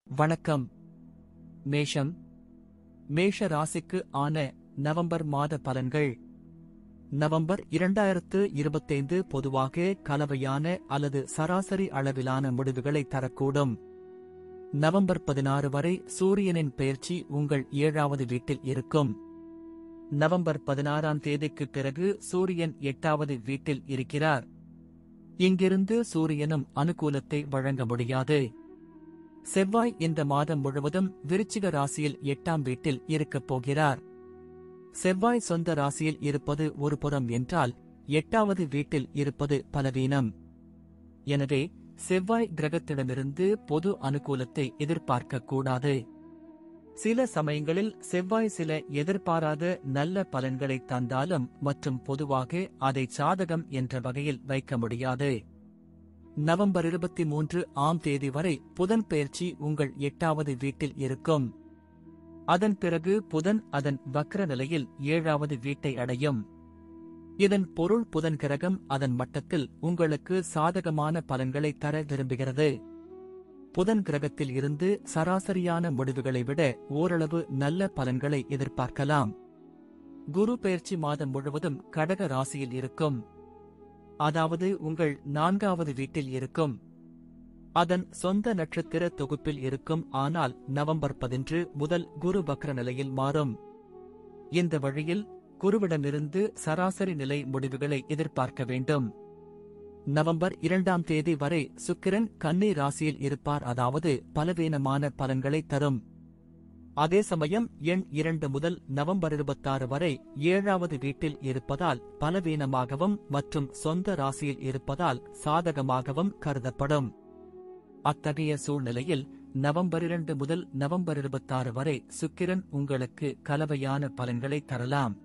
வணக்கம். மேஷம். மேஷ ராசிக்கு ஆன நவம்பர் மாத பலன்கள். நவம்பர் 2025 பொதுவாக கலவையான அல்லது சராசரி அளவிலான முடிவுகளை தரக்கூடும். நவம்பர் 16 வரை சூரியனின் பெயர்ச்சி உங்கள் 7வது வீட்டில் இருக்கும். நவம்பர் 16ஆம் தேதிக்குப் பிறகு சூரியன் 8வது வீட்டில் இருக்கிறார். இங்கிருந்து சூரியனும் அனுகூலத்தை வழங்க முடியாது. செவ்வாய் இந்த மாதம் முழுவதும் விருச்சிக ராசியில் 8ஆம் வீட்டில் இருக்கப் போகிறார். செவ்வாய் சொந்த ராசியில் இருப்பது ஒரு புறம் என்றால் 8வது வீட்டில் இருப்பது பலவீனம். எனவே செவ்வாய் கிரகத்திடமிருந்து பொது அனுகூலத்தை எதிர்பார்க்கக்கூடாது. சில சமயங்களில் செவ்வாய் சில எதிர்பாராத நல்ல பலன்களை தந்தாலும் மற்றும் பொதுவாக அதை சாதகம் என்ற வகையில் வைக்க முடியாது. நவம்பர் 23ஆம் தேதி வரை புதன் பெயர்ச்சி உங்கள் 8வது வீட்டில் இருக்கும். அதன் பிறகு புதன் அதன் வக்ர நிலையில் 7வது வீட்டை அடையும். இதன் பொருள் புதன் கிரகம் அதன் மட்டத்தில் உங்களுக்கு சாதகமான பலன்களை தர விரும்புகிறது. புதன் கிரகத்தில் இருந்து சராசரியான முடிவுகளை விட ஓரளவு நல்ல பலன்களை எதிர்பார்க்கலாம். குரு பெயர்ச்சி மாதம் முழுவதும் கடக ராசியில் இருக்கும். அதாவது உங்கள் 4வது வீட்டில் இருக்கும். அதன் சொந்த நட்சத்திர தொகுப்பில் இருக்கும். ஆனால் நவம்பர் 11 முதல் குரு வக்ர நிலையில் மாறும். இந்த வழியில் குருவிடமிருந்து சராசரி நிலை முடிவுகளை எதிர்பார்க்க வேண்டும். நவம்பர் 2ஆம் தேதி வரை சுக்கிரன் கன்னி ராசியில் இருப்பார். அதாவது பலவீனமான பலன்களை தரும். அதே சமயம் எண் 2 முதல் நவம்பர் 26 வரை 7வது வீட்டில் இருப்பதால் பலவீனமாகவும் மற்றும் சொந்த ராசியில் இருப்பதால் சாதகமாகவும் கருதப்படும். அத்தகைய சூழ்நிலையில் நவம்பர் 2 முதல் நவம்பர் 26 வரை சுக்கிரன் உங்களுக்கு கலவையான பலன்களை தரலாம்.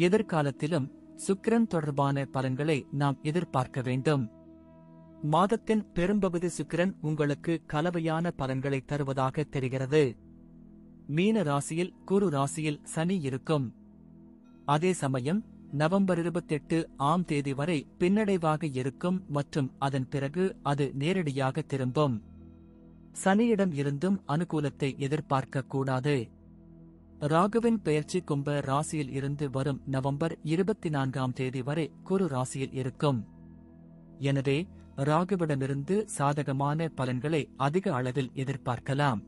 எதிர்காலத்திலும் சுக்கிரன் தொடர்பான பலன்களை நாம் எதிர்பார்க்க வேண்டும். மாதத்தின் பெரும்பகுதி சுக்கிரன் உங்களுக்கு கலவையான பலன்களை தருவதாக தெரிகிறது. மீன ராசியில் குரு ராசியில் சனி இருக்கும். அதே சமயம் நவம்பர் 28ஆம் தேதி வரை பின்னடைவாக இருக்கும் மற்றும் அதன் பிறகு அது நேரடியாக திரும்பும். சனியிடம் இருந்தும் அனுகூலத்தை எதிர்பார்க்க கூடாது. ராகுவின் பெயர்ச்சி கும்ப ராசியில் இருந்து வரும் நவம்பர் 24ஆம் தேதி வரை குரு ராசியில் இருக்கும். எனவே ராகுவிடமிருந்து சாதகமான பலன்களை அதிக அளவில் எதிர்பார்க்கலாம்.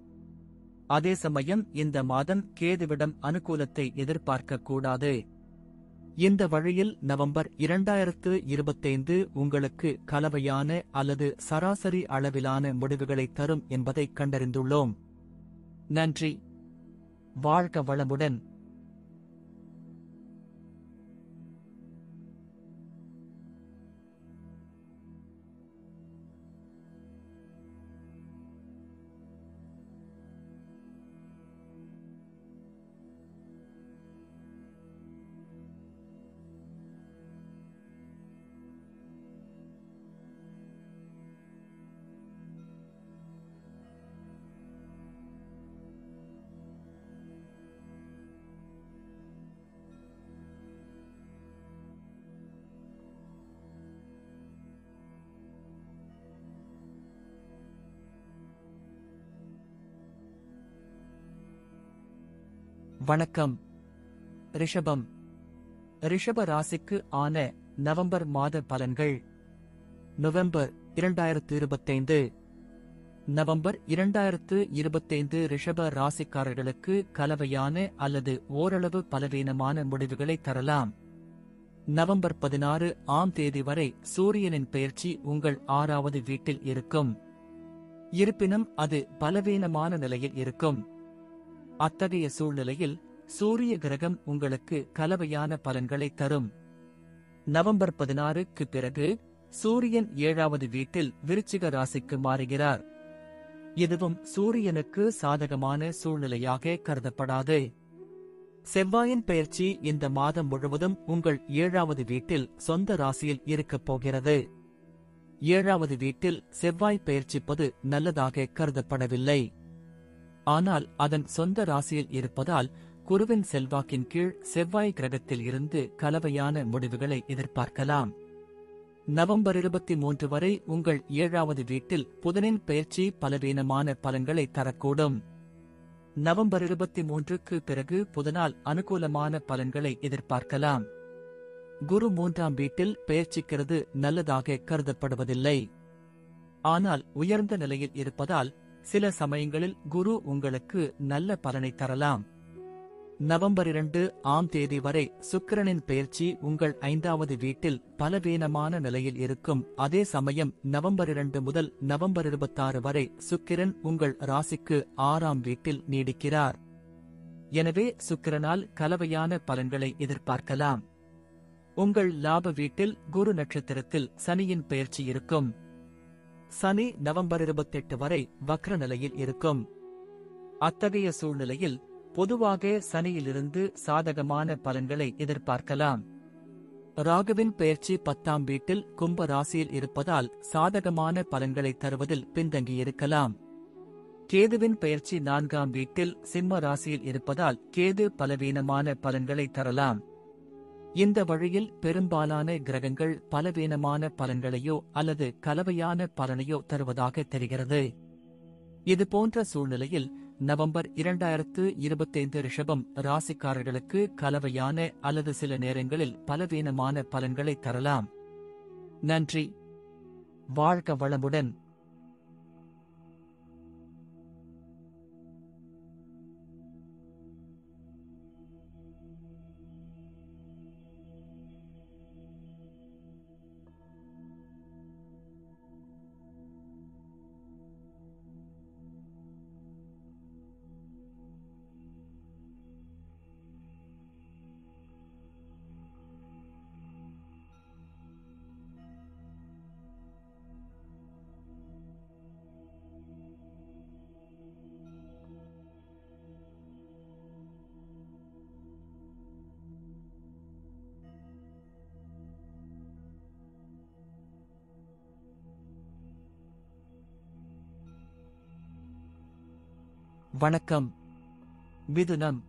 அதே சமயம் இந்த மாதம் கேதுவிடம் அனுகூலத்தை எதிர்பார்க்க கூடாது. இந்த வழியில் நவம்பர் 2025 உங்களுக்கு கலவையான அல்லது சராசரி அளவிலான முடிவுகளை தரும் என்பதை கண்டறிந்துள்ளோம். நன்றி. வாழ்க வளமுடன். வணக்கம். ரிஷபம். ரிஷப ராசிக்கு ஆன நவம்பர் மாத பலன்கள். நவம்பர் 2025. நவம்பர் 2025 ரிஷப ராசிக்காரர்களுக்கு கலவையான அல்லது ஓரளவு பலவீனமான முடிவுகளை தரலாம். நவம்பர் 16ஆம் தேதி வரை சூரியனின் பெயர்ச்சி உங்கள் 6வது வீட்டில் இருக்கும். இருப்பினும் அது பலவீனமான நிலையில் இருக்கும். அத்தகைய சூழ்நிலையில் சூரிய கிரகம் உங்களுக்கு கலவையான பலன்களை தரும். நவம்பர் 16க்கு பிறகு சூரியன் 7வது வீட்டில் விருச்சிக ராசிக்கு மாறுகிறார். இதுவும் சூரியனுக்கு சாதகமான சூழ்நிலையாக கருதப்படாது. செவ்வாயின் பெயர்ச்சி இந்த மாதம் முழுவதும் உங்கள் 7வது வீட்டில் சொந்த ராசியில் இருக்கப் போகிறது. 7வது வீட்டில் செவ்வாய் பெயர்ச்சிப்பது நல்லதாக கருதப்படவில்லை. ஆனால் அதன் சொந்த ராசியில் இருப்பதால் குருவின் செல்வாக்கின் கீழ் செவ்வாய் கிரகத்தில் இருந்து கலவையான முடிவுகளை எதிர்பார்க்கலாம். நவம்பர் 23 வரை உங்கள் 7வது வீட்டில் புதனின் பெயர்ச்சி பலவீனமான பலன்களை தரக்கூடும். நவம்பர் 23க்கு பிறகு புதனால் அனுகூலமான பலன்களை எதிர்பார்க்கலாம். குரு 3ஆம் வீட்டில் பெயர்ச்சிக்கிறது நல்லதாக கருதப்படுவதில்லை. ஆனால் உயர்ந்த நிலையில் இருப்பதால் சில சமயங்களில் குரு உங்களுக்கு நல்ல பலனை தரலாம். நவம்பர் 2ஆம் தேதி வரை சுக்கிரனின் பெயர்ச்சி உங்கள் 5வது வீட்டில் பலவீனமான நிலையில் இருக்கும். அதே சமயம் நவம்பர் 2 முதல் நவம்பர் 26 வரை சுக்கிரன் உங்கள் ராசிக்கு 6ஆம் வீட்டில் நீடிக்கிறார். எனவே சுக்கிரனால் கலவையான பலன்களை எதிர்பார்க்கலாம். உங்கள் லாப வீட்டில் குரு நட்சத்திரத்தில் சனியின் பெயர்ச்சி இருக்கும். சனி நவம்பர் 28 வரை வக்ர நிலையில் இருக்கும். அத்தகைய சூழ்நிலையில் பொதுவாக சனியிலிருந்து சாதகமான பலன்களை எதிர்பார்க்கலாம். ராகுவின் பெயர்ச்சி 10ஆம் வீட்டில் கும்ப ராசியில் இருப்பதால் சாதகமான பலன்களை தருவதில் பின்தங்கியிருக்கலாம். கேதுவின் பெயர்ச்சி 4ஆம் வீட்டில் சிம்ம ராசியில் இருப்பதால் கேது பலவீனமான பலன்களை தரலாம். இந்த வழியில் பெரும்பாலான கிரகங்கள் பலவீனமான பலன்களையோ அல்லது கலவையான பலனையோ தருவதாக தெரிகிறது. இதுபோன்ற சூழ்நிலையில் நவம்பர் 2025 ரிஷபம் ராசிக்காரர்களுக்கு கலவையான அல்லது சில நேரங்களில் பலவீனமான பலன்களை தரலாம். நன்றி. வாழ்க வளமுடன். வணக்கம். மிதுனம்.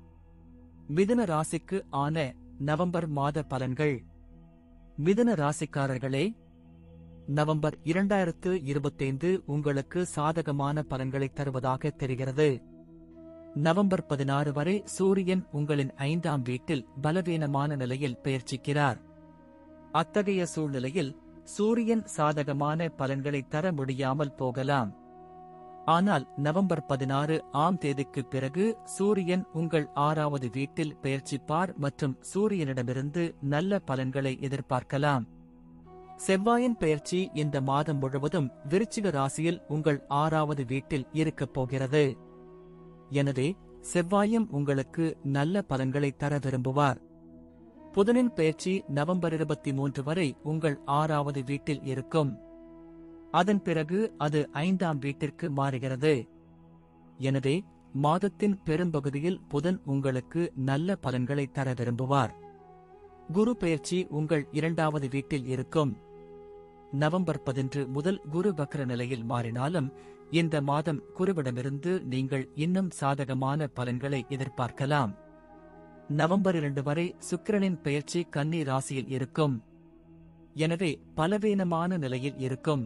மிதுன ராசிக்கு ஆன நவம்பர் மாத பலன்கள். மிதுன ராசிக்காரர்களே, நவம்பர் 2025 உங்களுக்கு சாதகமான பலன்களை தருவதாக தெரிகிறது. நவம்பர் 16 வரை சூரியன் உங்களின் 5ஆம் வீட்டில் பலவீனமான நிலையில் பெயர்ச்சிக்கிறார். அத்தகைய சூழ்நிலையில் சூரியன் சாதகமான பலன்களை தர முடியாமல் போகலாம். ஆனால் நவம்பர் 16ஆம் தேதிக்கு பிறகு சூரியன் உங்கள் 6வது வீட்டில் பெயர்ச்சிப்பார் மற்றும் சூரியனிடமிருந்து நல்ல பலன்களை எதிர்பார்க்கலாம். செவ்வாயின் பெயர்ச்சி இந்த மாதம் முழுவதும் விருச்சிக ராசியில் உங்கள் 6வது வீட்டில் இருக்கப் போகிறது. எனவே செவ்வாயும் உங்களுக்கு நல்ல பலன்களை தர விரும்புவார். புதனின் பெயர்ச்சி நவம்பர் 23 வரை உங்கள் 6வது வீட்டில் இருக்கும். அதன் பிறகு அது 5ஆம் வீட்டிற்கு மாறுகிறது. எனவே மாதத்தின் பெரும்பகுதியில் புதன் உங்களுக்கு நல்ல பலன்களை தர விரும்புவார். குரு பெயர்ச்சி உங்கள் 2வது வீட்டில் இருக்கும். நவம்பர் 11 முதல் குரு வக்ர நிலையில் மாறினாலும் இந்த மாதம் குருவிடமிருந்து நீங்கள் இன்னும் சாதகமான பலன்களை எதிர்பார்க்கலாம். நவம்பர் 2 வரை சுக்கிரனின் பெயர்ச்சி கன்னி ராசியில் இருக்கும். எனவே பலவீனமான நிலையில் இருக்கும்.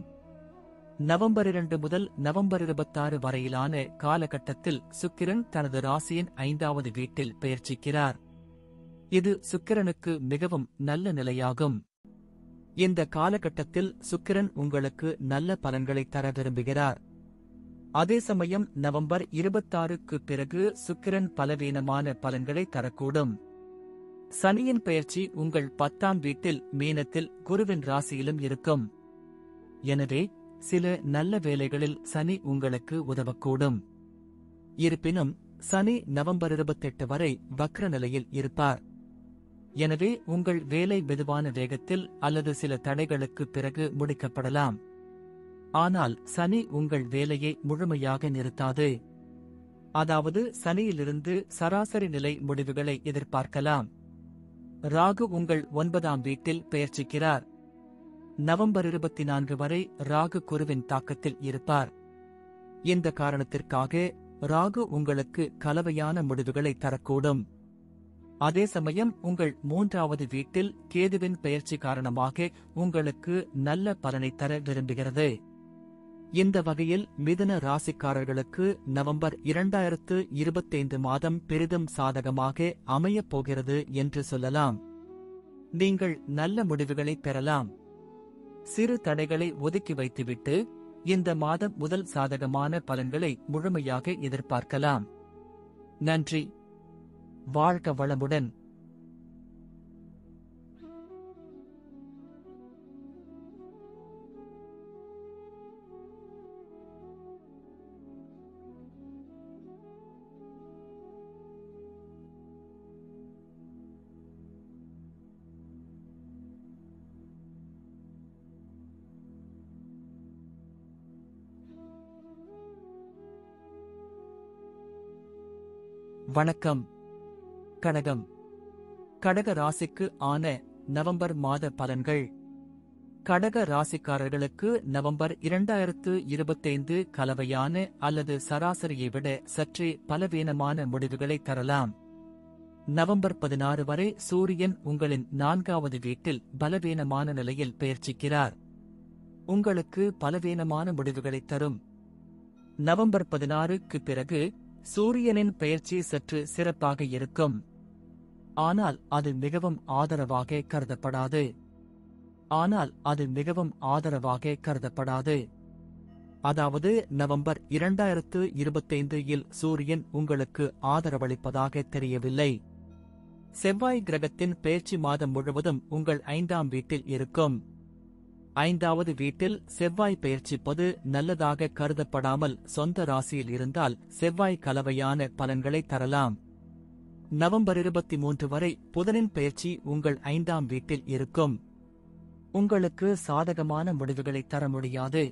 நவம்பர் 2 முதல் நவம்பர் 26 வரையிலான காலகட்டத்தில் சுக்கிரன் தனது ராசியின் 5வது வீட்டில் பெயர்ச்சிக்கிறார். இது சுக்கிரனுக்கு மிகவும் நல்ல நிலையாகும். இந்த காலகட்டத்தில் சுக்கிரன் உங்களுக்கு நல்ல பலன்களை தர விரும்புகிறார். அதே சமயம் நவம்பர் 26க்கு பிறகு சுக்கிரன் பலவீனமான பலன்களை தரக்கூடும். சனியின் பெயர்ச்சி உங்கள் 10ஆம் வீட்டில் மீனத்தில் குருவின் ராசியிலும் இருக்கும். எனவே சில நல்ல வேலைகளில் சனி உங்களுக்கு உதவக்கூடும். இருப்பினும் சனி நவம்பர் 28 வரை வக்ர நிலையில் இருப்பார். எனவே உங்கள் வேலை மெதுவான வேகத்தில் அல்லது சில தடைகளுக்கு பிறகு முடிக்கப்படலாம். ஆனால் சனி உங்கள் வேலையை முழுமையாக நிறுத்தாது. அதாவது சனியிலிருந்து சராசரி நிலை முடிவுகளை எதிர்பார்க்கலாம். ராகு உங்கள் 9ஆம் வீட்டில் பெயர்ச்சிக்கிறார். நவம்பர் 24 வரை ராகு குருவின் தாக்கத்தில் இருப்பார். இந்த காரணத்திற்காக ராகு உங்களுக்கு கலவையான முடிவுகளை தரக்கூடும். அதே சமயம் உங்கள் 3வது வீட்டில் கேதுவின் பெயர்ச்சி காரணமாக உங்களுக்கு நல்ல பலனை தர விரும்புகிறது. இந்த வகையில் மிதுன ராசிக்காரர்களுக்கு நவம்பர் 2025 மாதம் பெரிதும் சாதகமாக அமையப் போகிறது என்று சொல்லலாம். நீங்கள் நல்ல முடிவுகளை பெறலாம். சிறு தடைகளை ஒதுக்கி வைத்துவிட்டு இந்த மாதம் முதல் சாதகமான பலன்களை முழுமையாக எதிர்பார்க்கலாம். நன்றி. வாழ்க வளமுடன். வணக்கம். கடகம். கடக ராசிக்கு ஆன நவம்பர் மாத பலன்கள். கடக ராசிக்காரர்களுக்கு நவம்பர் 2025 கலவையான அல்லது சராசரியை விட சற்றே பலவீனமான முடிவுகளை தரலாம். நவம்பர் 16 வரை சூரியன் உங்களின் 4வது வீட்டில் பலவீனமான நிலையில் பெயர்ச்சிக்கிறார். உங்களுக்கு பலவீனமான முடிவுகளை தரும். நவம்பர் 16க்கு பிறகு சூரியனின் பெயர்ச்சி சற்று சிறப்பாக இருக்கும். ஆனால் அது மிகவும் ஆதரவாக கருதப்படாது. அதாவது நவம்பர் 2025 சூரியன் உங்களுக்கு ஆதரவளிப்பதாக தெரியவில்லை. செவ்வாய் கிரகத்தின் பெயர்ச்சி மாதம் முழுவதும் உங்கள் 5ஆம் வீட்டில் இருக்கும். 5வது வீட்டில் செவ்வாய் பெயர்ச்சிப்பது நல்லதாக கருதப்படாமல் சொந்த ராசியில் இருந்தால் செவ்வாய் கலவையான பலன்களை தரலாம். நவம்பர் 23 வரை புதனின் பெயர்ச்சி உங்கள் 5ஆம் வீட்டில் இருக்கும். உங்களுக்கு சாதகமான முடிவுகளை தர முடியாது.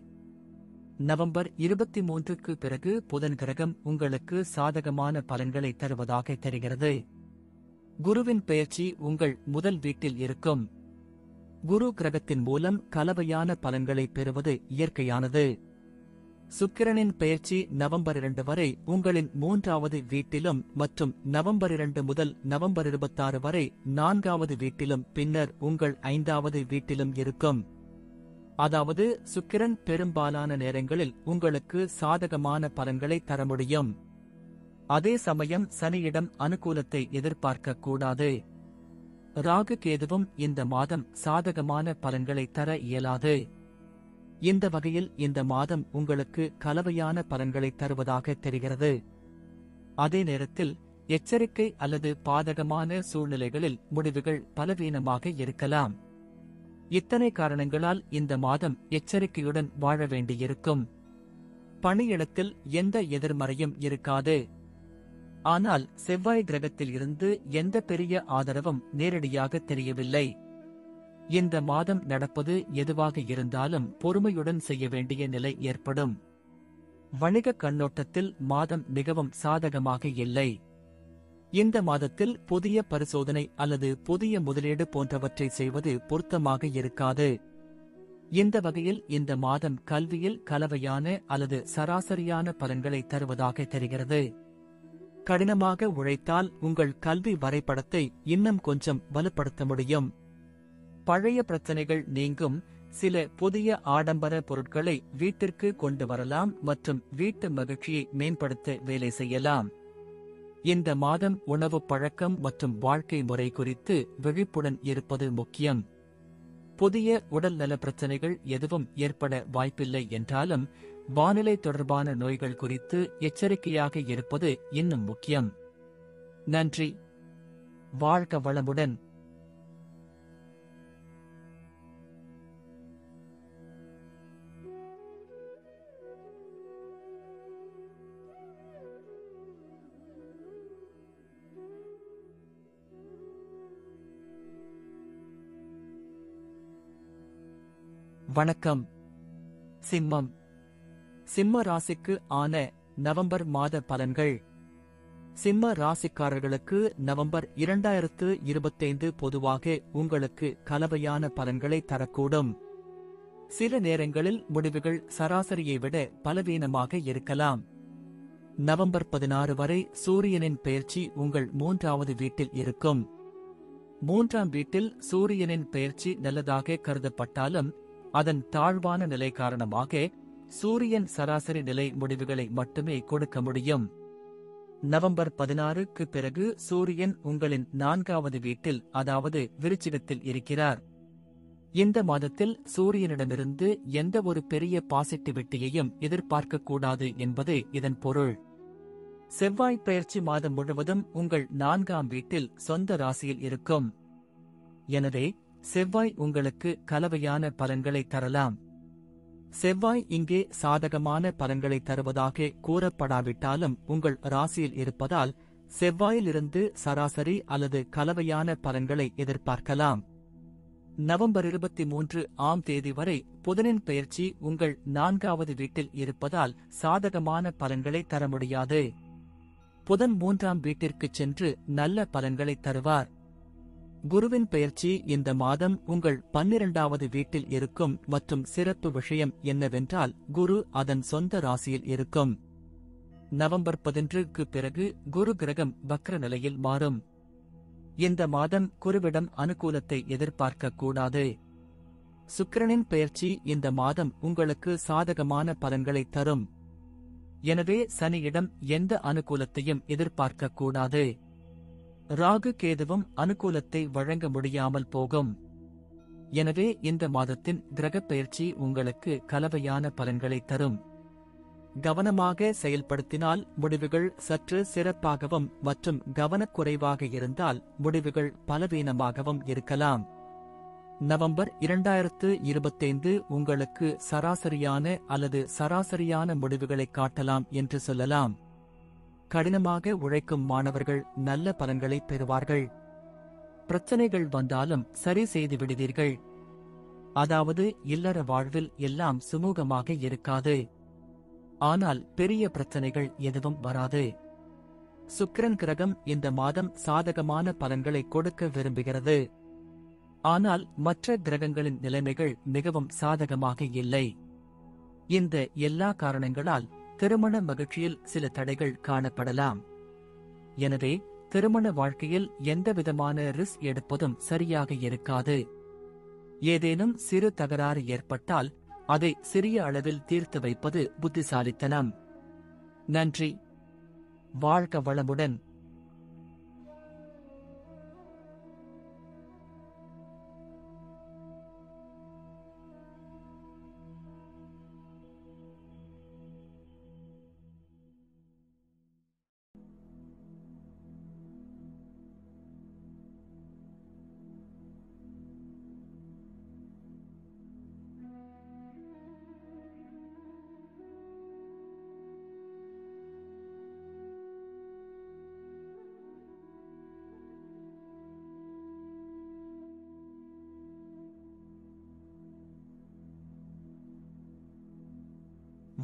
நவம்பர் 23க்கு பிறகு புதன் கிரகம் உங்களுக்கு சாதகமான பலன்களை தருவதாக தெரிகிறது. குருவின் பெயர்ச்சி உங்கள் முதல் வீட்டில் இருக்கும். குரு கிரகத்தின் மூலம் கலவையான பலன்களை பெறுவது இயற்கையானது. சுக்கிரனின் பெயர்ச்சி நவம்பர் 2 வரை உங்களின் 3வது வீட்டிலும் மற்றும் நவம்பர் 2 முதல் நவம்பர் 26 வரை 4வது வீட்டிலும் பின்னர் உங்கள் 5வது வீட்டிலும் இருக்கும். அதாவது சுக்கிரன் பெரும்பாலான நேரங்களில் உங்களுக்கு சாதகமான பலன்களை தர முடியும். அதே சமயம் சனியிடம் அனுகூலத்தை எதிர்பார்க்க கூடாது. ராகு கேதுவும் இந்த மாதம் சாதகமான பலன்களை தர இயலாது. இந்த வகையில் இந்த மாதம் உங்களுக்கு கலவையான பலன்களை தருவதாக தெரிகிறது. அதே நேரத்தில் எச்சரிக்கை அல்லது பாதகமான சூழ்நிலைகளில் முடிவுகள் பலவீனமாக இருக்கலாம். இத்தனை காரணங்களால் இந்த மாதம் எச்சரிக்கையுடன் வாழ வேண்டியிருக்கும். பணியிடத்தில் எந்த எதிர்மறையும் இருக்காது. ஆனால் செவ்வாய் கிரகத்தில் இருந்து எந்த பெரிய ஆதரவும் நேரடியாக தெரியவில்லை. இந்த மாதம் நடப்பது எதுவாக இருந்தாலும் பொறுமையுடன் செய்ய வேண்டிய நிலை ஏற்படும். வணிக கண்ணோட்டத்தில் மாதம் மிகவும் சாதகமாக இல்லை. இந்த மாதத்தில் புதிய பரிசோதனை அல்லது புதிய முதலீடு போன்றவற்றை செய்வது பொருத்தமாக இருக்காது. இந்த வகையில் இந்த மாதம் கல்வியில் கலவையான அல்லது சராசரியான பலன்களை தருவதாக தெரிகிறது. கடினமாக உழைத்தால் உங்கள் கல்வி வரைபடத்தை இன்னும் கொஞ்சம் வலுப்படுத்த முடியும். பழைய பிரச்சனைகள் நீங்கும். சில புதிய ஆடம்பர பொருட்களை வீட்டிற்கு கொண்டு வரலாம் மற்றும் வீட்டு மகிழ்ச்சியை மேம்படுத்த வேலை செய்யலாம். இந்த மாதம் உணவு பழக்கம் மற்றும் வாழ்க்கை முறை குறித்து விழிப்புடன் இருப்பது முக்கியம். புதிய உடல்நல பிரச்சனைகள் எதுவும் ஏற்பட வாய்ப்பில்லை என்றாலும் வானிலை தொடர்பான நோய்கள் குறித்து எச்சரிக்கையாக இருப்பது இன்னும் முக்கியம். நன்றி. வாழ்க வளமுடன். வணக்கம். சிம்மம். சிம்ம ராசிக்கு ஆன நவம்பர் மாத பலன்கள். சிம்ம ராசிக்காரர்களுக்கு நவம்பர் 2025 பொதுவாக உங்களுக்கு கலவையான பலன்களை தரக்கூடும். சில நேரங்களில் முடிவுகள் சராசரியை விட பலவீனமாக இருக்கலாம். நவம்பர் 16 வரை சூரியனின் பெயர்ச்சி உங்கள் 3வது வீட்டில் இருக்கும். 3ஆம் வீட்டில் சூரியனின் பெயர்ச்சி நல்லதாக கருதப்பட்டாலும் அதன் தாழ்வான நிலை காரணமாக சூரியன் சராசரி நிலை முடிவுகளை மட்டுமே கொடுக்க முடியும். நவம்பர் 16க்கு பிறகு சூரியன் உங்களின் 4வது வீட்டில், அதாவது விருச்சிகத்தில் இருக்கிறார். இந்த மாதத்தில் சூரியனிடமிருந்து எந்த ஒரு பெரிய பாசிட்டிவிட்டியையும் எதிர்பார்க்கக்கூடாது என்பது இதன் பொருள். செவ்வாய் பெயர்ச்சி மாதம் முழுவதும் உங்கள் 4ஆம் வீட்டில் சொந்த ராசியில் இருக்கும். எனவே செவ்வாய் உங்களுக்கு கலவையான பலன்களை தரலாம். செவ்வாய் இங்கே சாதகமான பலன்களை தருவதாக கூறப்படாவிட்டாலும் உங்கள் ராசியில் இருப்பதால் செவ்வாயிலிருந்து சராசரி அல்லது கலவையான பலன்களை எதிர்பார்க்கலாம். நவம்பர் 23ஆம் தேதி வரை புதனின் பெயர்ச்சி உங்கள் 4வது வீட்டில் இருப்பதால் சாதகமான பலன்களை தர முடியாது. புதன் 3ஆம் வீட்டிற்குச் சென்று நல்ல பலன்களை தருவார். குருவின் பெயர்ச்சி இந்த மாதம் உங்கள் 12வது வீட்டில் இருக்கும் மற்றும் சிறப்பு விஷயம் என்னவென்றால் குரு அதன் சொந்த ராசியில் இருக்கும். நவம்பர் 11க்கு பிறகு குரு கிரகம் வக்ர நிலையில் மாறும். இந்த மாதம் குருவிடம் அனுகூலத்தை எதிர்பார்க்கக்கூடாது. சுக்கிரனின் பெயர்ச்சி இந்த மாதம் உங்களுக்கு சாதகமான பலன்களை தரும். எனவே சனியிடம் எந்த அனுகூலத்தையும் எதிர்பார்க்கக்கூடாது. ராகு கேதுவும் அனுகூலத்தை வழங்க முடியாமல் போகும். எனவே இந்த மாதத்தின் கிரகப் பெயர்ச்சி உங்களுக்கு கலவையான பலன்களை தரும். கவனமாக செயல்படுத்தினால் முடிவுகள் சற்று சிறப்பாகவும் மற்றும் கவனக்குறைவாக இருந்தால் முடிவுகள் பலவீனமாகவும் இருக்கலாம். நவம்பர் 2025 உங்களுக்கு சராசரியான அல்லது சராசரியான முடிவுகளை காட்டலாம் என்று சொல்லலாம். கடினமாக உழைக்கும் மாணவர்கள் நல்ல பலன்களை பெறுவார்கள். பிரச்சனைகள் வந்தாலும் சரி செய்து விடுவீர்கள். அதாவது இல்லற வாழ்வில் எல்லாம் சுமூகமாக இருக்காது. ஆனால் பெரிய பிரச்சனைகள் எதுவும் வராது. சுக்கிரன் கிரகம் இந்த மாதம் சாதகமான பலன்களை கொடுக்க விரும்புகிறது. ஆனால் மற்ற கிரகங்களின் நிலைமைகள் மிகவும் சாதகமாக இல்லை. இந்த எல்லா காரணங்களால் திருமண மகிழ்ச்சியில் சில தடைகள் காணப்படலாம். எனவே திருமண வாழ்க்கையில் எந்தவிதமான ரிஸ்க் எடுப்பதும் சரியாக இருக்காது. ஏதேனும் சிறு தகராறு ஏற்பட்டால் அதை சிறிய அளவில் தீர்த்து வைப்பது புத்திசாலித்தனம். நன்றி. வாழ்க வளமுடன்.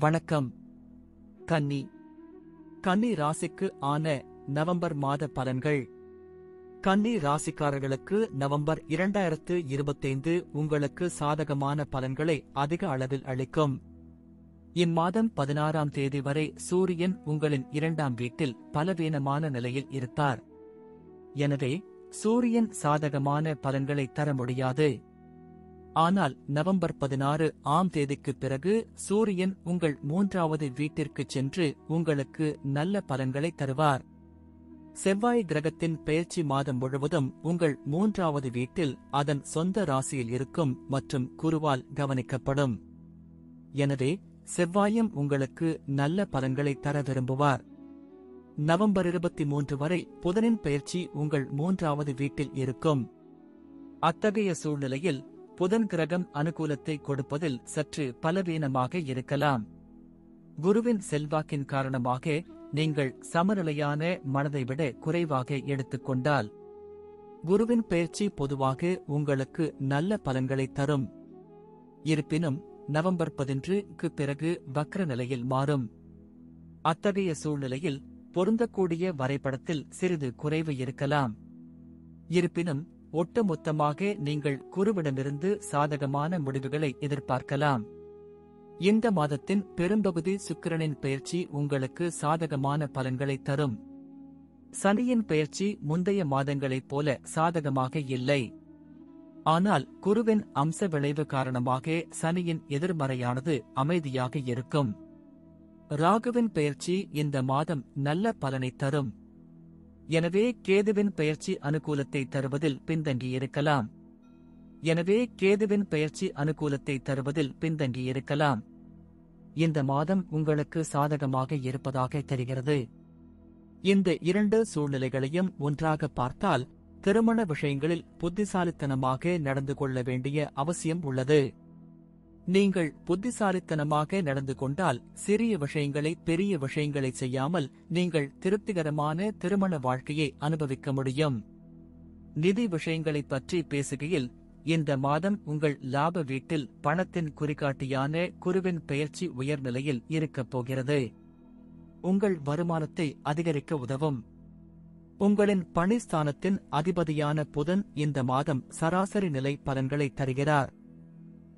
வணக்கம். கன்னி ராசிக்கு ஆன நவம்பர் மாத பலன்கள். கன்னி ராசிக்காரர்களுக்கு நவம்பர் 2025 உங்களுக்கு சாதகமான பலன்களை அதிக அளவில் அளிக்கும். இம்மாதம் 16ஆம் தேதி வரை சூரியன் உங்களின் 2ஆம் வீட்டில் பலவீனமான நிலையில் இருப்பார். எனவே சூரியன் சாதகமான பலன்களை தர முடியாது. ஆனால் நவம்பர் 16ஆம் தேதிக்குப் பிறகு சூரியன் உங்கள் 3வது வீட்டிற்குச் சென்று உங்களுக்கு நல்ல பலன்களை தருவார். செவ்வாய் கிரகத்தின் பெயர்ச்சி மாதம் முழுவதும் உங்கள் 3வது வீட்டில் அதன் சொந்த ராசியில் இருக்கும் மற்றும் குருவால் கவனிக்கப்படும். எனவே செவ்வாயும் உங்களுக்கு நல்ல பலன்களை தர விரும்புவார். நவம்பர் 23 வரை புதனின் பெயர்ச்சி உங்கள் 3வது வீட்டில் இருக்கும். அத்தகைய சூழ்நிலையில் புதன் கிரகம் அனுகூலத்தை கொடுப்பதில் சற்று பலவீனமாக இருக்கலாம். குருவின் செல்வாக்கின் காரணமாக நீங்கள் சமநிலையான மனதை விட குறைவாக எடுத்துக்கொண்டால் குருவின் பெயர்ச்சி பொதுவாக உங்களுக்கு நல்ல பலன்களை தரும். இருப்பினும் நவம்பர் 11க்கு பிறகு வக்ர நிலையில் மாறும். அத்தகைய சூழ்நிலையில் பொருந்தக்கூடிய வரைபடத்தில் சிறிது குறைவு இருக்கலாம். இருப்பினும் ஒட்டுமொத்தமாக நீங்கள் குருவிடமிருந்து சாதகமான முடிவுகளை எதிர்பார்க்கலாம். இந்த மாதத்தின் பெரும்பகுதி சுக்கிரனின் பெயர்ச்சி உங்களுக்கு சாதகமான பலன்களை தரும். சனியின் பெயர்ச்சி முந்தைய மாதங்களைப் போல சாதகமாக இல்லை. ஆனால் குருவின் அம்ச விளைவு காரணமாக சனியின் எதிர்மறையானது அமைதியாக இருக்கும். ராகுவின் பெயர்ச்சி இந்த மாதம் நல்ல பலனை தரும். எனவே கேதுவின் பெயர்ச்சி அனுகூலத்தை தருவதில் பின்தங்கியிருக்கலாம். இந்த மாதம் உங்களுக்கு சாதகமாக இருப்பதாக தெரிகிறது. இந்த இரண்டு சூழ்நிலைகளையும் ஒன்றாக பார்த்தால் திருமண விஷயங்களில் புத்திசாலித்தனமாக நடந்து கொள்ள வேண்டிய அவசியம் உள்ளது. நீங்கள் புத்திசாலித்தனமாக நடந்து கொண்டால் சிறிய விஷயங்களை பெரிய விஷயங்களை செய்யாமல் நீங்கள் திருப்திகரமான திருமண வாழ்க்கையை அனுபவிக்க முடியும். நிதி விஷயங்களைப் பற்றி பேசுகையில் இந்த மாதம் உங்கள் லாப வீட்டில் பணத்தின் குறிகாட்டியான குருவின் பெயர்ச்சி உயர்நிலையில் இருக்கப் போகிறது. உங்கள் வருமானத்தை அதிகரிக்க உதவும். உங்களின் பணிஸ்தானத்தின் அதிபதியான புதன் இந்த மாதம் சராசரி நிலை பலன்களை தருகிறார்.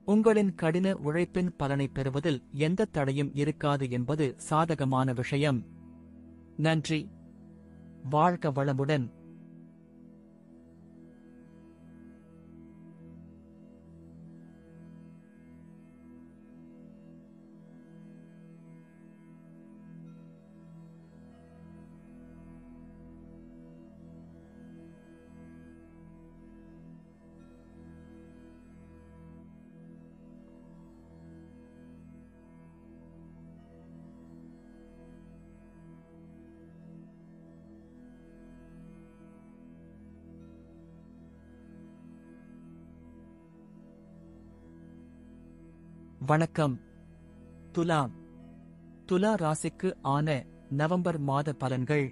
உங்களின் கடின உழைப்பின் பலனை பெறுவதில் எந்த தடையும் இருக்காது என்பது சாதகமான விஷயம். நன்றி. வாழ்க வளமுடன். வணக்கம். துலாம். துலா ராசிக்கு ஆன நவம்பர் மாத பலன்கள்.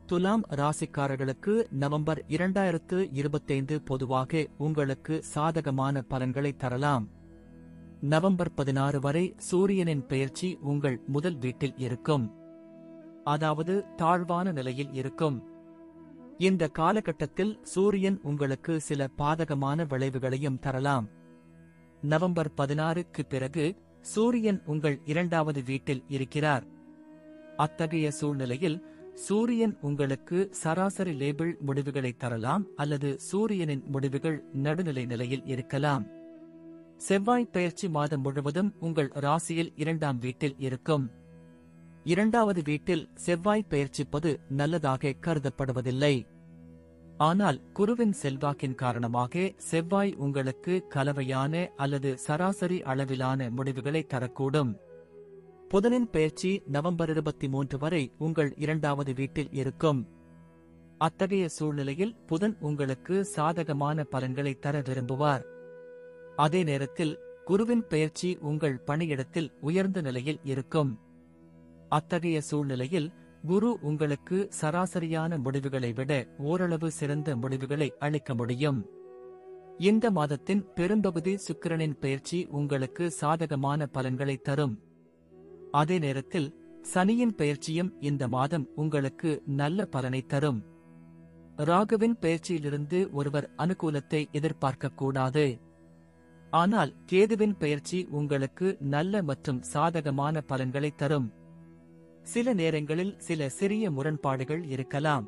துலாம் ராசிக்காரர்களுக்கு நவம்பர் 2025 பொதுவாக உங்களுக்கு சாதகமான பலன்களை தரலாம். நவம்பர் 16 வரை சூரியனின் பெயர்ச்சி உங்கள் முதல் வீட்டில் இருக்கும், அதாவது தாழ்வான நிலையில் இருக்கும். இந்த காலகட்டத்தில் சூரியன் உங்களுக்கு சில பாதகமான விளைவுகளையும் தரலாம். நவம்பர் 16க்கு பிறகு சூரியன் உங்கள் இரண்டாவது வீட்டில் இருக்கிறார். அத்தகைய சூழ்நிலையில் சூரியன் உங்களுக்கு சராசரி லேபிள் முடிவுகளை தரலாம் அல்லது சூரியனின் முடிவுகள் நடுநிலை நிலையில் இருக்கலாம். செவ்வாய் பெயர்ச்சி மாதம் முழுவதும் உங்கள் ராசியில் இரண்டாம் வீட்டில் இருக்கும். இரண்டாவது வீட்டில் செவ்வாய் பெயர்ச்சிப்பது நல்லதாக கருதப்படுவதில்லை. ஆனால் குருவின் செல்வாக்கின் காரணமாக செவ்வாய் உங்களுக்கு கலவையான அல்லது சராசரி அளவிலான முடிவுகளை தரக்கூடும். புதனின் பெயர்ச்சி நவம்பர் 23 வரை உங்கள் இரண்டாவது வீட்டில் இருக்கும். அத்தகைய சூழ்நிலையில் புதன் உங்களுக்கு சாதகமான பலன்களை தர விரும்புவார். அதே நேரத்தில் குருவின் பெயர்ச்சி உங்கள் பணியிடத்தில் உயர்ந்த நிலையில் இருக்கும். அத்தகைய சூழ்நிலையில் குரு உங்களுக்கு சராசரியான முடிவுகளை விட ஓரளவு சிறந்த முடிவுகளை அளிக்க முடியும். இந்த மாதத்தின் பெரும்பகுதி சுக்கிரனின் பெயர்ச்சி உங்களுக்கு சாதகமான பலன்களை தரும். அதே நேரத்தில் சனியின் பெயர்ச்சியும் இந்த மாதம் உங்களுக்கு நல்ல பலனை தரும். ராகுவின் பெயர்ச்சியிலிருந்து ஒருவர் அனுகூலத்தை எதிர்பார்க்கக்கூடாது. ஆனால் கேதுவின் பெயர்ச்சி உங்களுக்கு நல்ல மற்றும் சாதகமான பலன்களை தரும். சில நேரங்களில் சில சிறிய முரண்பாடுகள் இருக்கலாம்.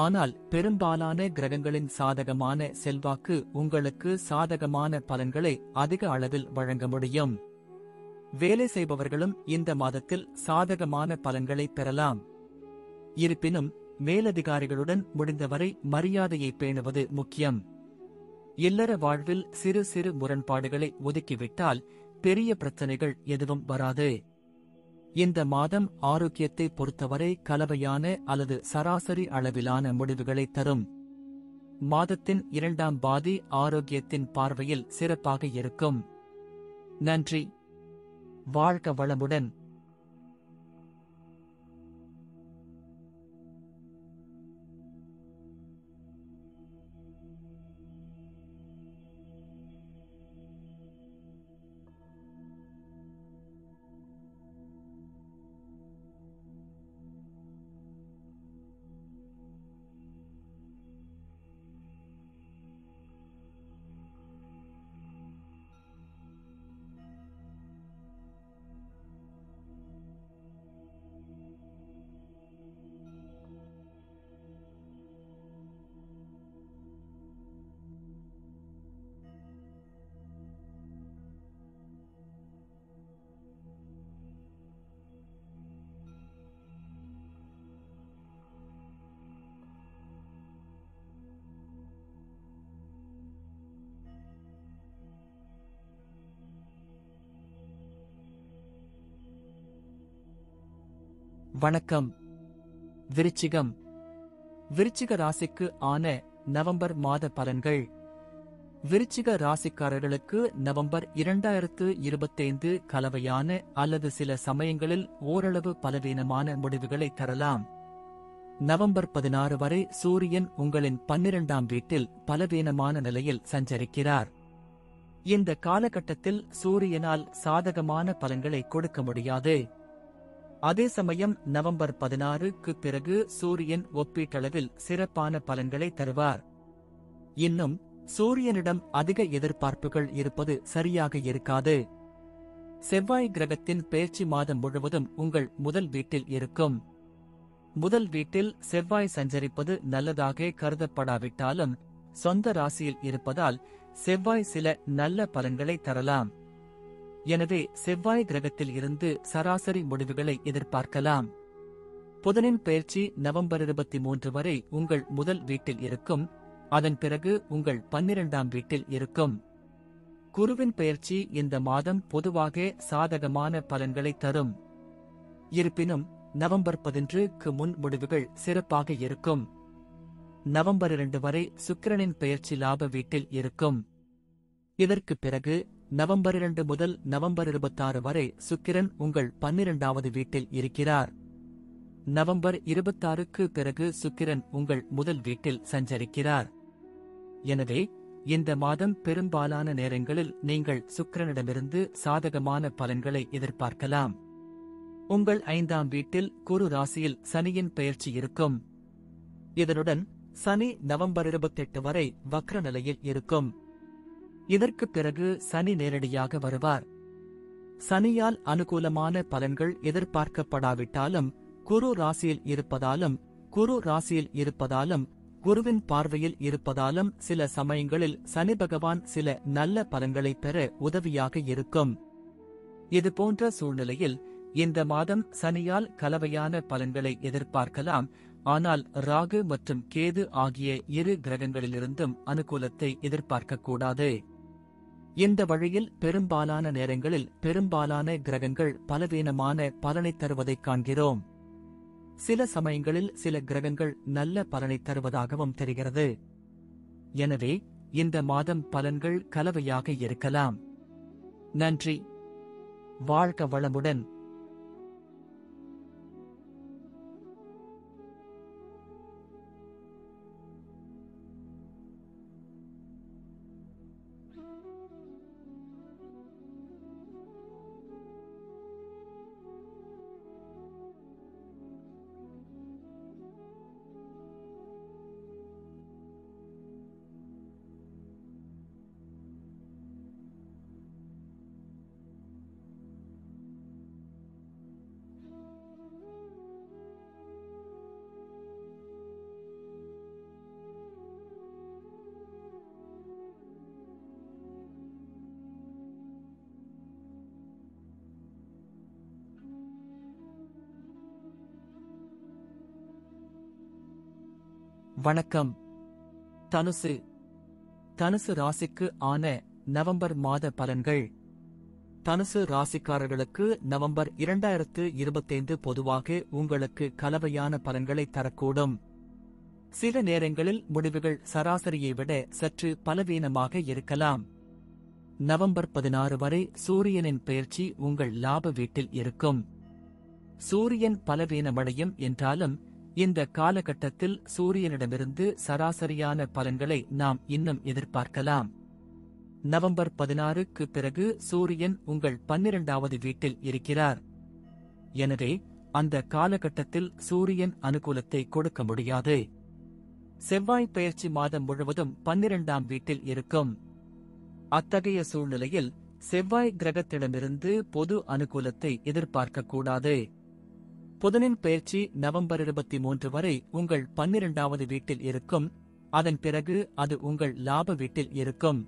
ஆனால் பெரும்பாலான கிரகங்களின் சாதகமான செல்வாக்கு உங்களுக்கு சாதகமான பலன்களை அதிக அளவில் வழங்க முடியும். வேலை செய்பவர்களும் இந்த மாதத்தில் சாதகமான பலன்களை பெறலாம். இருப்பினும் மேலதிகாரிகளுடன் முடிந்தவரை மரியாதையை பேணுவது முக்கியம். இல்லற வாழ்வில் சிறு சிறு முரண்பாடுகளை ஒதுக்கிவிட்டால் பெரிய பிரச்சனைகள் எதுவும் வராது. இந்த மாதம் ஆரோக்கியத்தை பொறுத்தவரை கலவையான அல்லது சராசரி அளவிலான முடிவுகளை தரும். மாதத்தின் இரண்டாம் பாதி ஆரோக்கியத்தின் பார்வையில் சிறப்பாக இருக்கும். நன்றி. வாழ்க வளமுடன். வணக்கம். விருச்சிகம். விருச்சிக ராசிக்கு ஆன நவம்பர் மாத பலன்கள். விருச்சிக ராசிக்காரர்களுக்கு நவம்பர் 2025 கலவையான அல்லது சில சமயங்களில் ஓரளவு பலவீனமான முடிவுகளை தரலாம். நவம்பர் 16 வரை சூரியன் உங்களின் 12ஆம் வீட்டில் பலவீனமான நிலையில் சஞ்சரிக்கிறார். இந்த காலகட்டத்தில் சூரியனால் சாதகமான பலன்களை கொடுக்க முடியாது. அதே சமயம் நவம்பர் 16க்கு பிறகு சூரியன் ஒப்பீட்டளவில் சிறப்பான பலன்களை தருவார். இன்னும் சூரியனிடம் அதிக எதிர்பார்ப்புகள் இருப்பது சரியாக இருக்காது. செவ்வாய் கிரகத்தின் பெயர்ச்சி மாதம் முழுவதும் உங்கள் முதல் வீட்டில் இருக்கும். முதல் வீட்டில் செவ்வாய் சஞ்சரிப்பது நல்லதாக கருதப்படாவிட்டாலும் சொந்த ராசியில் இருப்பதால் செவ்வாய் சில நல்ல பலன்களை தரலாம். எனவே செவ்வாய் கிரகத்தில் இருந்து சராசரி முடிவுகளை எதிர்பார்க்கலாம். புதனின் பெயர்ச்சி நவம்பர் 23 வரை உங்கள் முதல் வீட்டில் இருக்கும். அதன் பிறகு உங்கள் 12ஆம் வீட்டில் இருக்கும். குருவின் பெயர்ச்சி இந்த மாதம் பொதுவாக சாதகமான பலன்களை தரும். இருப்பினும் நவம்பர் 11க்கு முன் முடிவுகள் சிறப்பாக இருக்கும். நவம்பர் 2 வரை சுக்கிரனின் பெயர்ச்சி லாப வீட்டில் இருக்கும். இதற்கு பிறகு நவம்பர் 2 முதல் நவம்பர் 26 வரை சுக்கிரன் உங்கள் 12ஆவது வீட்டில் இருக்கிறார். நவம்பர் 26க்கு பிறகு சுக்கிரன் உங்கள் முதல் வீட்டில் சஞ்சரிக்கிறார். எனவே இந்த மாதம் பெரும்பாலான நேரங்களில் நீங்கள் சுக்கிரனிடமிருந்து சாதகமான பலன்களை எதிர்பார்க்கலாம். உங்கள் 5ஆம் வீட்டில் குரு ராசியில் சனியின் பெயர்ச்சி இருக்கும். இதனுடன் சனி நவம்பர் 28 வரை வக்ர நிலையில் இருக்கும். இதற்கு பிறகு சனி நேரடியாக வருவார். சனியால் அனுகூலமான பலன்கள் எதிர்பார்க்கப்படாவிட்டாலும் குரு ராசியில் இருப்பதாலும் குருவின் பார்வையில் இருப்பதாலும் சில சமயங்களில் சனி பகவான் சில நல்ல பலன்களை பெற உதவியாக இருக்கும். இதுபோன்ற சூழ்நிலையில் இந்த மாதம் சனியால் கலவையான பலன்களை எதிர்பார்க்கலாம். ஆனால் ராகு மற்றும் கேது ஆகிய இரு கிரகங்களிலிருந்தும் அனுகூலத்தை எதிர்பார்க்கக்கூடாது. இந்த வழியில் பெரும்பாலான நேரங்களில் பெரும்பாலான கிரகங்கள் பலவீனமான பலனை தருவதைக் காண்கிறோம். சில சமயங்களில் சில கிரகங்கள் நல்ல பலனை தருவதாகவும் தெரிகிறது. எனவே இந்த மாதம் பலன்கள் கலவையாக இருக்கலாம். நன்றி. வாழ்க வளமுடன். வணக்கம். தனுசு. தனுசு ராசிக்கு ஆன நவம்பர் மாத பலன்கள். தனுசு ராசிக்காரர்களுக்கு நவம்பர் 2025 பொதுவாக உங்களுக்கு கலவையான பலன்களை தரக்கூடும். சில நேரங்களில் முடிவுகள் சராசரியை விட சற்று பலவீனமாக இருக்கலாம். நவம்பர் 16 வரை சூரியனின் பெயர்ச்சி உங்கள் லாப வீட்டில் இருக்கும். சூரியன் பலவீனமடையும் என்றாலும் இந்த காலகட்டத்தில் சூரியனிடமிருந்து சராசரியான பலன்களை நாம் இன்னும் எதிர்பார்க்கலாம். நவம்பர் 16க்கு பிறகு சூரியன் உங்கள் 12ஆவது வீட்டில் இருக்கிறார். எனவே அந்த காலகட்டத்தில் சூரியன் அனுகூலத்தை கொடுக்க முடியாது. செவ்வாய் பெயர்ச்சி மாதம் முழுவதும் 12ஆம் வீட்டில் இருக்கும். அத்தகைய சூழ்நிலையில் செவ்வாய் கிரகத்திடமிருந்து பொது அனுகூலத்தை எதிர்பார்க்கக்கூடாது. புதனின் பெயர்ச்சி நவம்பர் 23 வரை உங்கள் 12ஆவது வீட்டில் இருக்கும். அதன் பிறகு அது உங்கள் லாப வீட்டில் இருக்கும்.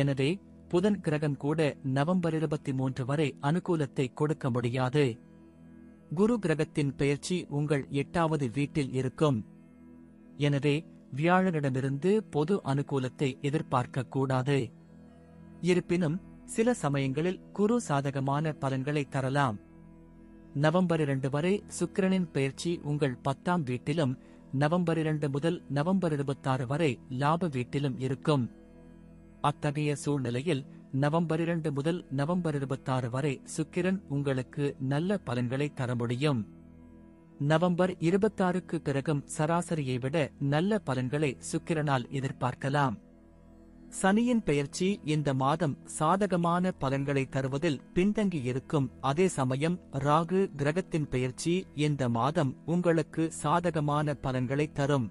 எனவே புதன் கிரகம் கூட நவம்பர் 23 வரை அனுகூலத்தை கொடுக்க முடியாது. குரு கிரகத்தின் பெயர்ச்சி உங்கள் 8வது வீட்டில் இருக்கும். எனவே வியாழனிடமிருந்து பொது அனுகூலத்தை எதிர்பார்க்கக்கூடாது. இருப்பினும் சில சமயங்களில் குரு சாதகமான பலன்களை தரலாம். நவம்பர் 2 வரை சுக்கிரனின் பெயர்ச்சி உங்கள் 10ஆம் வீட்டிலும், நவம்பர் 2 முதல் நவம்பர் 26 வரை லாப வீட்டிலும் இருக்கும். அத்தகைய சூழ்நிலையில் நவம்பர் 2 முதல் நவம்பர் 26 வரை சுக்கிரன் உங்களுக்கு நல்ல பலன்களை தர முடியும். நவம்பர் 26க்கு பிறகும் சராசரியை விட நல்ல பலன்களை சுக்கிரனால் எதிர்பார்க்கலாம். சனியின் பெயர்ச்சி இந்த மாதம் சாதகமான பலன்களை தருவதில் பின்தங்கியிருக்கும். அதே சமயம் ராகு கிரகத்தின் பெயர்ச்சி இந்த மாதம் உங்களுக்கு சாதகமான பலன்களை தரும்.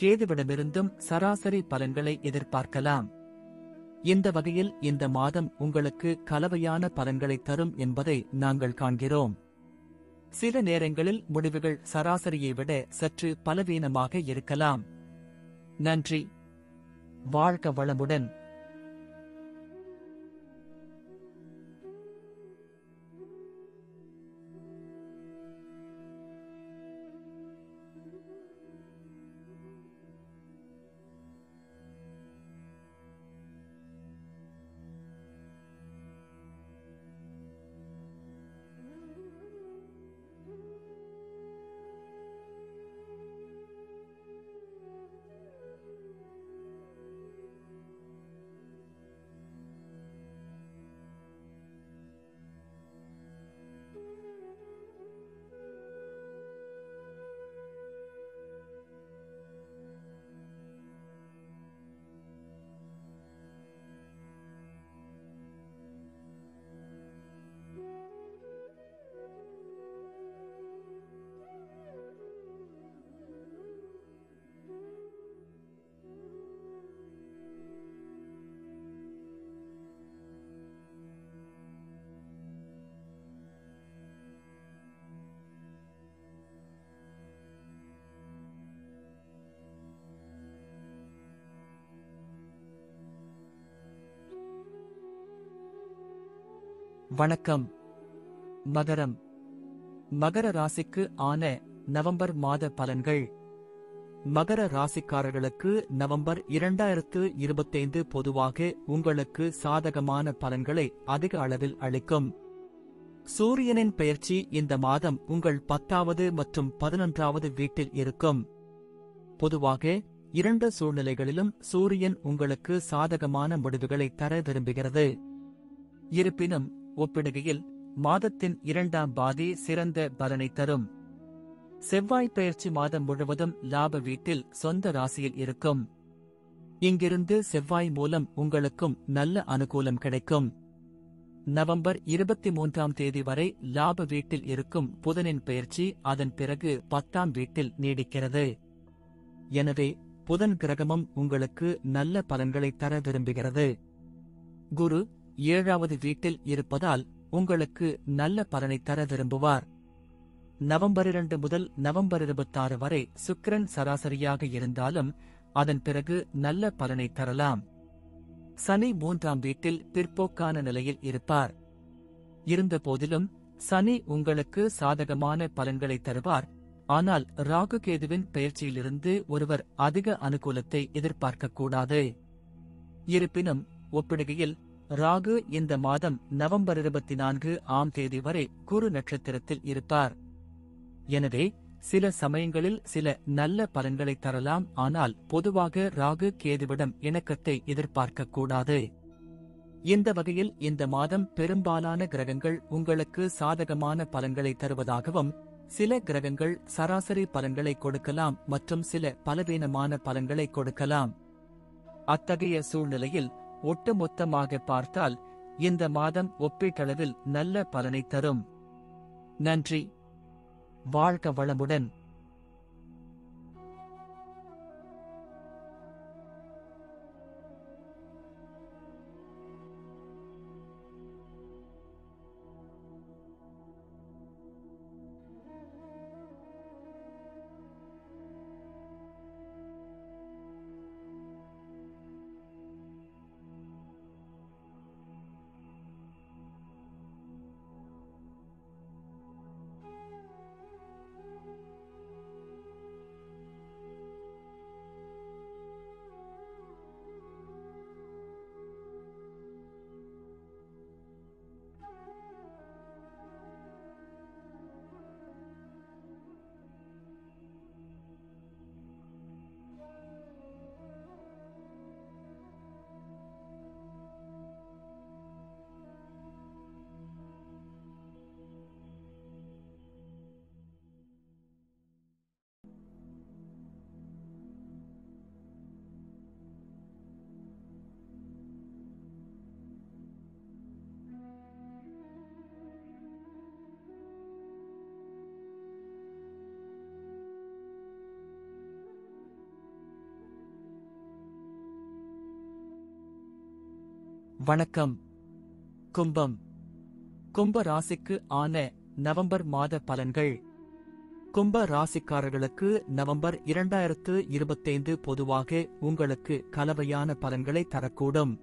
கேதுவிடமிருந்தும் சராசரி பலன்களை எதிர்பார்க்கலாம். இந்த வகையில் இந்த மாதம் உங்களுக்கு கலவையான பலன்களை தரும் என்பதை நாங்கள் காண்கிறோம். சில நேரங்களில் முடிவுகள் சராசரியை விட சற்று பலவீனமாக இருக்கலாம். நன்றி. வாழ்க வளமுடன். வணக்கம். மகரம். மகர ராசிக்கு ஆன நவம்பர் மாத பலன்கள். மகர ராசிக்காரர்களுக்கு நவம்பர் 2025 பொதுவாக உங்களுக்கு சாதகமான பலன்களை அதிக அளவில் அளிக்கும். சூரியனின் பெயர்ச்சி இந்த மாதம் உங்கள் 10வது மற்றும் 11வது வீட்டில் இருக்கும். பொதுவாக இரண்டு சூழ்நிலைகளிலும் சூரியன் உங்களுக்கு சாதகமான முடிவுகளை தர விரும்புகிறது. இருப்பினும் ஒப்பிடுகையில் மாதத்தின் 2ஆம் பாதி சிறந்த பலனை தரும். செவ்வாய் பெயர்ச்சி மாதம் முழுவதும் லாப வீட்டில் சொந்த ராசியில் இருக்கும். இங்கிருந்து செவ்வாய் மூலம் உங்களுக்கும் நல்ல அனுகூலம் கிடைக்கும். நவம்பர் 23ஆம் தேதி வரை லாப வீட்டில் இருக்கும் புதனின் பெயர்ச்சி அதன் பிறகு 10ஆம் வீட்டில் நீடிக்கிறது. எனவே புதன் கிரகமும் உங்களுக்கு நல்ல பலன்களை தர விரும்புகிறது. குரு 7வது வீட்டில் இருப்பதால் உங்களுக்கு நல்ல பலனை தர விரும்புவார். நவம்பர் 2 முதல் நவம்பர் 26 வரை சுக்கிரன் சராசரியாக இருந்தாலும் அதன் பிறகு நல்ல பலனை தரலாம். சனி 3ஆம் வீட்டில் பிற்போக்கான நிலையில் இருப்பார். இருந்தபோதிலும் சனி உங்களுக்கு சாதகமான பலன்களை தருவார். ஆனால் ராகு கேதுவின் பெயர்ச்சியிலிருந்து ஒருவர் அதிக அனுகூலத்தை எதிர்பார்க்கக்கூடாது. இருப்பினும் ஒப்பிடுகையில் ராகு இந்த மாதம் நவம்பர் 24ஆம் தேதி வரை குரு நட்சத்திரத்தில் இருப்பார். எனவே சில சமயங்களில் சில நல்ல பலன்களை தரலாம். ஆனால் பொதுவாக ராகு கேதுவிடம் இணக்கத்தை எதிர்பார்க்கக்கூடாது. இந்த வகையில் இந்த மாதம் பெரும்பாலான கிரகங்கள் உங்களுக்கு சாதகமான பலன்களை தருவதாகவும், சில கிரகங்கள் சராசரி பலன்களை கொடுக்கலாம் மற்றும் சில பலவீனமான பலன்களை கொடுக்கலாம். அத்தகைய சூழ்நிலையில் ஒட்டுமொத்தமாக பார்த்தால் இந்த மாதம் ஒப்பீட்டளவில் நல்ல பலனை தரும். நன்றி. வாழ்க வளமுடன். வணக்கம். கும்பம். கும்ப ராசிக்கு ஆன நவம்பர் மாத பலன்கள். கும்ப ராசிக்காரர்களுக்கு நவம்பர் 2025 பொதுவாக உங்களுக்கு கலவையான பலன்களை தரக்கூடும்.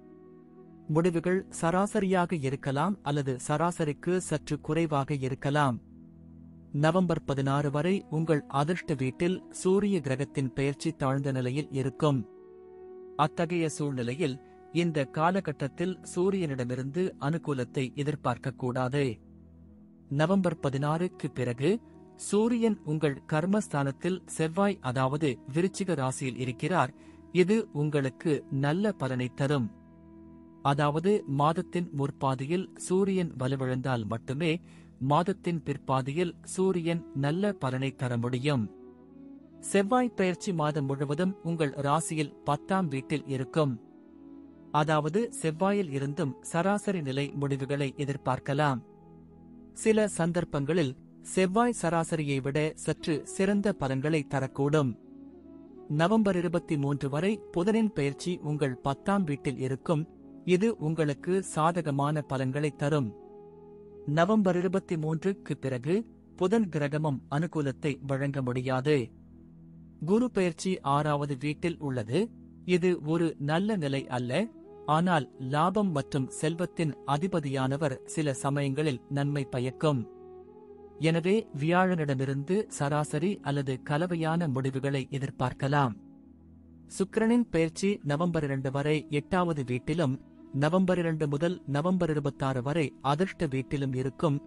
முடிவுகள் சராசரியாக இருக்கலாம் அல்லது சராசரிக்கு சற்று குறைவாக இருக்கலாம். நவம்பர் 16 வரை உங்கள் அதிர்ஷ்ட வீட்டில் சூரிய கிரகத்தின் பெயர்ச்சி தாழ்ந்த நிலையில் இருக்கும். அத்தகைய சூழ்நிலையில் இந்த காலகட்டத்தில் சூரியனிடமிருந்து அனுகூலத்தை எதிர்பார்க்கக்கூடாது. நவம்பர் 16க்கு பிறகு சூரியன் உங்கள் கர்மஸ்தானத்தில் செவ்வாய் அதாவது விருச்சிக ராசியில் இருக்கிறார். இது உங்களுக்கு நல்ல பலனை தரும். அதாவது மாதத்தின் முற்பாதியில் சூரியன் வலுவிழந்தால் மட்டுமே மாதத்தின் பிற்பாதியில் சூரியன் நல்ல பலனை தர முடியும். செவ்வாய் பெயர்ச்சி மாதம் முழுவதும் உங்கள் ராசியில் 10ஆம் வீட்டில் இருக்கும். அதாவது செவ்வாயில் இருந்தும் சராசரி நிலை முடிவுகளை எதிர்பார்க்கலாம். சில சந்தர்ப்பங்களில் செவ்வாய் சராசரியை விட சற்று சிறந்த பலன்களை தரக்கூடும். நவம்பர் 23 வரை புதனின் பெயர்ச்சி உங்கள் 10ஆம் வீட்டில் இருக்கும். இது உங்களுக்கு சாதகமான பலன்களை தரும். நவம்பர் 23க்கு பிறகு புதன் கிரகமும் அனுகூலத்தை வழங்க முடியாது. குரு பெயர்ச்சி 6வது வீட்டில் உள்ளது. இது ஒரு நல்ல நிலை அல்ல. ஆனால் லாபம் மற்றும் செல்வத்தின் அதிபதியானவர் சில சமயங்களில் நன்மை பயக்கும். எனவே வியாழனிடமிருந்து சராசரி அல்லது கலவையான முடிவுகளை எதிர்பார்க்கலாம். சுக்கிரனின் பெயர்ச்சி நவம்பர் 2 வரை 8வது வீட்டிலும் நவம்பர் 2 முதல் நவம்பர் 26 வரை அதிர்ஷ்ட வீட்டிலும் இருக்கும்.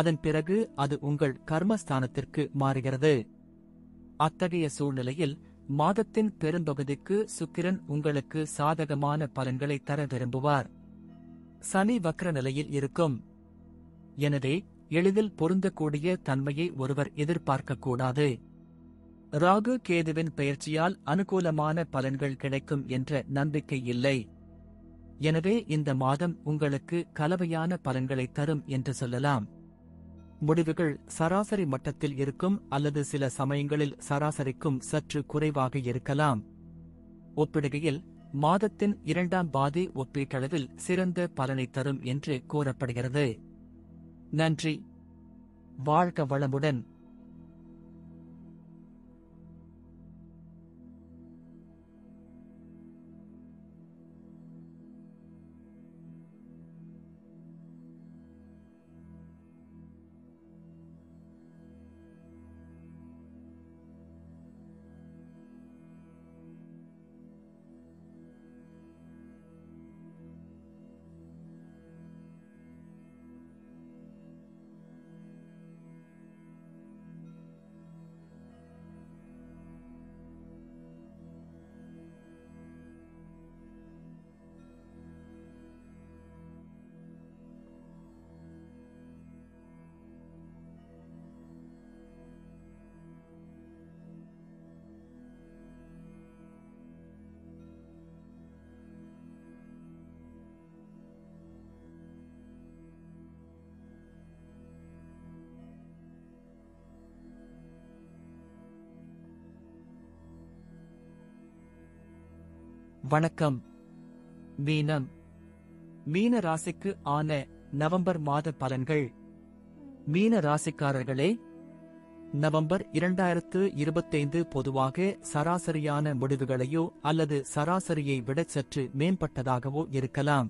அதன் பிறகு அது உங்கள் கர்மஸ்தானத்திற்கு மாறுகிறது. அத்தகைய சூழ்நிலையில் மாதத்தின் பெரும்பகுதிக்கு சுக்கிரன் உங்களுக்கு சாதகமான பலன்களை தர விரும்புவார். சனி வக்ர நிலையில் இருக்கும். எனவே எளிதில் பொருந்தக்கூடிய தன்மையை ஒருவர் எதிர்பார்க்கக்கூடாது. ராகு கேதுவின் பெயர்ச்சியால் அனுகூலமான பலன்கள் கிடைக்கும் என்ற நம்பிக்கை இல்லை. எனவே இந்த மாதம் உங்களுக்கு கலவையான பலன்களை தரும் என்று சொல்லலாம். முடிவுகள் சராசரி மட்டத்தில் இருக்கும் அல்லது சில சமயங்களில் சராசரிக்கும் சற்று குறைவாக இருக்கலாம். ஒப்பிடுகையில் மாதத்தின் 2ஆம் பாதி ஒப்பீட்டளவில் சிறந்த பலனை தரும் என்று கூறப்படுகிறது. நன்றி. வாழ்க வளமுடன். வணக்கம். மீனம். மீன ராசிக்கு ஆன நவம்பர் மாத பலன்கள். மீன ராசிக்காரர்களே, நவம்பர் 2025 பொதுவாக சராசரியான முடிவுகளையோ அல்லது சராசரியை விட சற்று மேம்பட்டதாகவோ இருக்கலாம்.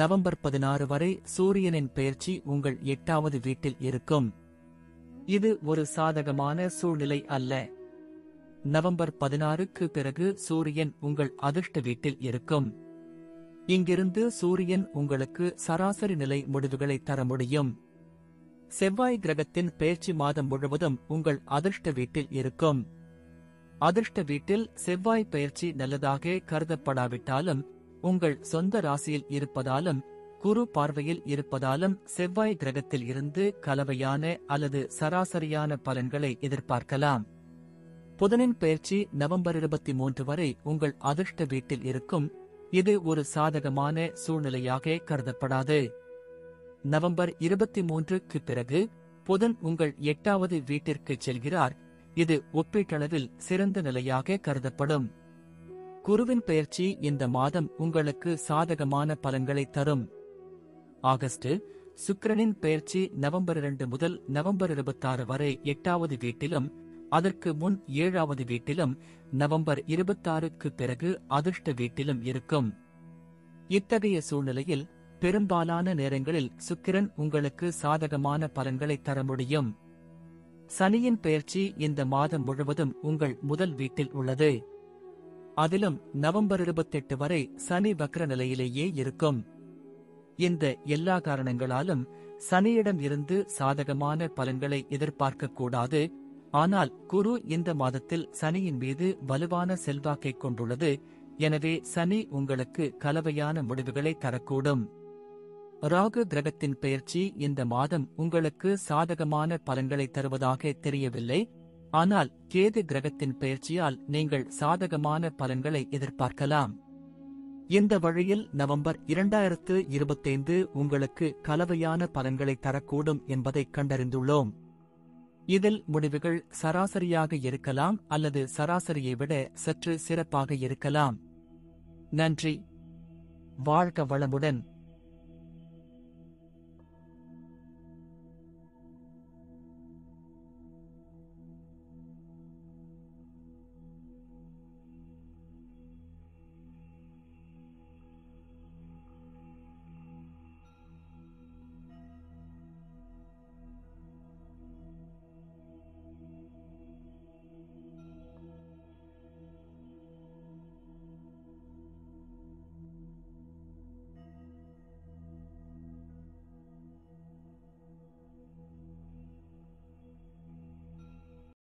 நவம்பர் 16 வரை சூரியனின் பெயர்ச்சி உங்கள் 8வது வீட்டில் இருக்கும். இது ஒரு சாதகமான சூழ்நிலை அல்ல. நவம்பர் 16க்கு பிறகு சூரியன் உங்கள் அதிர்ஷ்ட வீட்டில் இருக்கும். இங்கிருந்து சூரியன் உங்களுக்கு சராசரி நிலை முடிவுகளை தர முடியும். செவ்வாய் கிரகத்தின் பெயர்ச்சி மாதம் முழுவதும் உங்கள் அதிர்ஷ்ட வீட்டில் இருக்கும். அதிர்ஷ்ட வீட்டில் செவ்வாய் பெயர்ச்சி நல்லதாக கருதப்படாவிட்டாலும் உங்கள் சொந்த ராசியில் இருப்பதாலும் குரு பார்வையில் இருப்பதாலும் செவ்வாய் கிரகத்தில் இருந்து கலவையான அல்லது சராசரியான பலன்களை எதிர்பார்க்கலாம். புதனின் பெயர்ச்சி நவம்பர் 23 வரை உங்கள் அதிர்ஷ்ட வீட்டில் இருக்கும். இது ஒரு சாதகமான சூழ்நிலையாக கருதப்படாது. நவம்பர் 23க்கு பிறகு புதன் உங்கள் 8வது வீட்டிற்கு செல்கிறார். இது ஒப்பீட்டளவில் சிறந்த நிலையாக கருதப்படும். குருவின் பெயர்ச்சி இந்த மாதம் உங்களுக்கு சாதகமான பலன்களை தரும். ஆகஸ்ட் சுக்கிரனின் பெயர்ச்சி நவம்பர் 2 முதல் நவம்பர் 26 வரை 8வது வீட்டிலும் அதற்கு முன் 7வது வீட்டிலும் நவம்பர் 26க்கு பிறகு அதிர்ஷ்ட வீட்டிலும் இருக்கும். இத்தகைய சூழ்நிலையில் பெரும்பாலான நேரங்களில் சுக்கிரன் உங்களுக்கு சாதகமான பலன்களை தர முடியும். சனியின் பெயர்ச்சி இந்த மாதம் முழுவதும் உங்கள் முதல் வீட்டில் உள்ளது. அதிலும் நவம்பர் 28 வரை சனி வக்ர நிலையிலேயே இருக்கும். இந்த எல்லா காரணங்களாலும் சனியிடம் இருந்து சாதகமான பலன்களை எதிர்பார்க்கக்கூடாது. ஆனால் குரு இந்த மாதத்தில் சனியின் மீது வலுவான செல்வாக்கை கொண்டுள்ளது. எனவே சனி உங்களுக்கு கலவையான முடிவுகளை தரக்கூடும். ராகு கிரகத்தின் பெயர்ச்சி இந்த மாதம் உங்களுக்கு சாதகமான பலன்களை தருவதாக தெரியவில்லை. ஆனால் கேது கிரகத்தின் பெயர்ச்சியால் நீங்கள் சாதகமான பலன்களை எதிர்பார்க்கலாம். இந்த வழியில் நவம்பர் 2025 உங்களுக்கு கலவையான பலன்களை தரக்கூடும் என்பதை கண்டறிந்துள்ளோம். இதில் முடிவுகள் சராசரியாக இருக்கலாம் அல்லது சராசரியை விட சற்று சிறப்பாக இருக்கலாம். நன்றி. வாழ்க வளமுடன்.